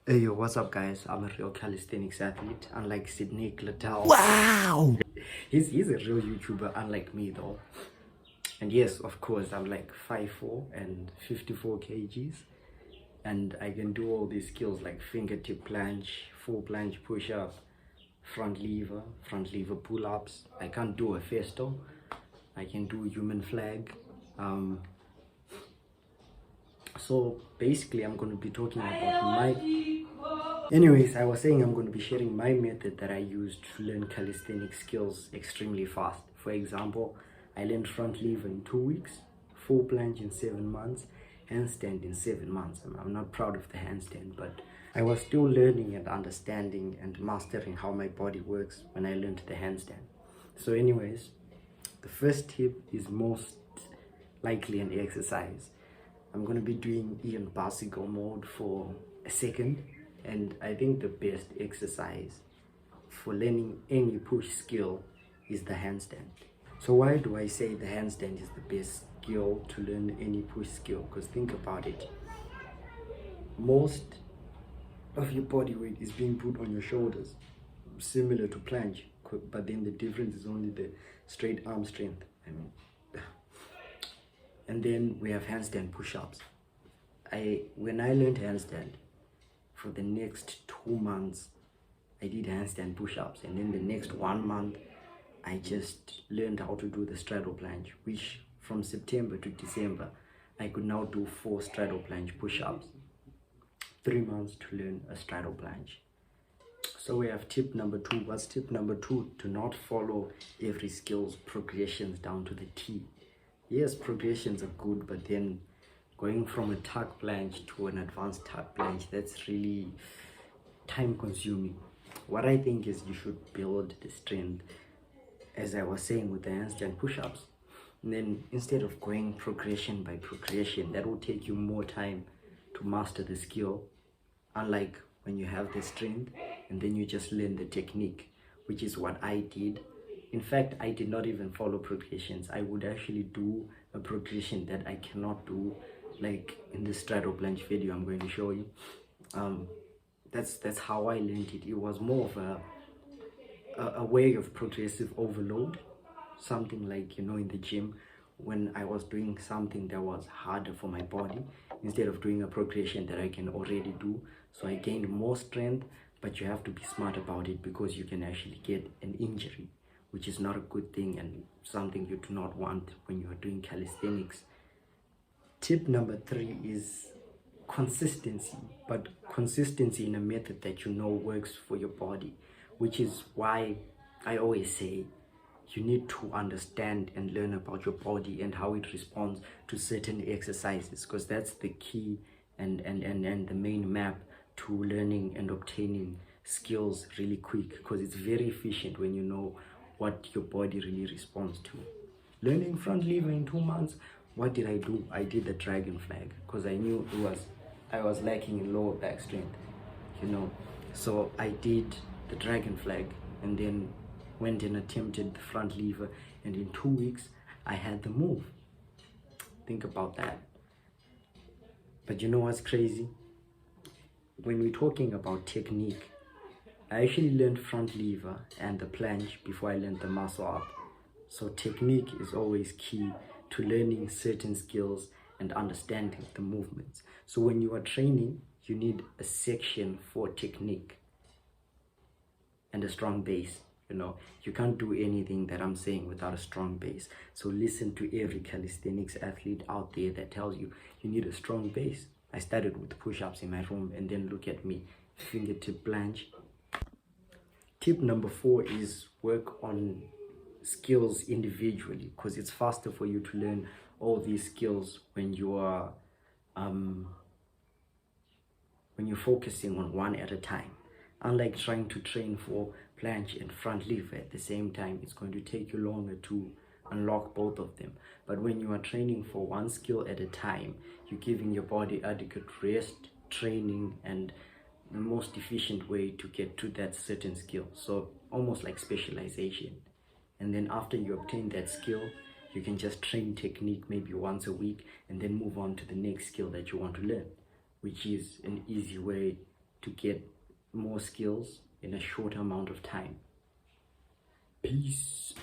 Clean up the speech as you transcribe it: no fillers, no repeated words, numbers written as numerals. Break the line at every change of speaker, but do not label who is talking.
Hey yo, what's up guys? I'm a real calisthenics athlete, unlike Sydney Littell.
Wow!
He's a real YouTuber, unlike me though. And yes, of course, I'm like 5'4" and 54 kgs. And I can do all these skills like fingertip planche, full planche push-up, front lever pull-ups. I can't do a festo. I can do human flag. So basically, I'm going to be talking about Anyways, I was saying I'm going to be sharing my method that I used to learn calisthenic skills extremely fast. For example, I learned front lever in 2 weeks, full planche in 7 months, handstand in 7 months. I'm not proud of the handstand, but I was still learning and understanding and mastering how my body works when I learned the handstand. So anyways, the first tip is most likely an exercise. I'm going to be doing Ian bicycle mode for a second, and I think the best exercise for learning any push skill is the handstand. So why do I say the handstand is the best skill to learn any push skill? Because think about it, most of your body weight is being put on your shoulders, similar to planche, but then the difference is only the straight arm strength. And then we have handstand push-ups. When I learned handstand, for the next 2 months, I did handstand push-ups, and then the next 1 month, I just learned how to do the straddle planche, which from September to December, I could now do 4 straddle planche push-ups. 3 months to learn a straddle planche. So we have tip number 2. What's tip number 2? Do not follow every skill's progressions down to the T. Yes, progressions are good, but then going from a tuck planche to an advanced tuck planche, that's really time consuming. What I think is you should build the strength, as I was saying with the handstand push-ups. And then instead of going progression by progression, that will take you more time to master the skill. Unlike when you have the strength and then you just learn the technique, which is what I did. In fact, I did not even follow progressions. I would actually do a progression that I cannot do, like in the straddle planche video I'm going to show you. That's how I learned it. It was more of a way of progressive overload, something like, in the gym, when I was doing something that was harder for my body, instead of doing a progression that I can already do. So I gained more strength, but you have to be smart about it, because you can actually get an injury, which is not a good thing and something you do not want when you are doing calisthenics. Tip number 3 is consistency, but consistency in a method that you know works for your body, which is why I always say you need to understand and learn about your body and how it responds to certain exercises, because that's the key and the main map to learning and obtaining skills really quick, because it's very efficient when you know what your body really responds to. Learning front lever in 2 months, what did I do? I did the dragon flag, because I knew I was lacking in lower back strength, So I did the dragon flag, and then went and attempted the front lever, and in 2 weeks I had the move. Think about that. But you know what's crazy? When we're talking about technique, I actually learned front lever and the planche before I learned the muscle up. So technique is always key to learning certain skills and understanding the movements. So when you are training, you need a section for technique and a strong base. You can't do anything that I'm saying without a strong base. So listen to every calisthenics athlete out there that tells you need a strong base. I started with push-ups in my room, and then look at me, fingertip planche. Tip number 4 is work on skills individually, because it's faster for you to learn all these skills when you are when you're focusing on one at a time. Unlike trying to train for planche and front lever at the same time, it's going to take you longer to unlock both of them. But when you are training for one skill at a time, you're giving your body adequate rest, training, and the most efficient way to get to that certain skill. So almost like specialization. And then after you obtain that skill, you can just train technique maybe once a week, and then move on to the next skill that you want to learn, which is an easy way to get more skills in a short amount of time. Peace.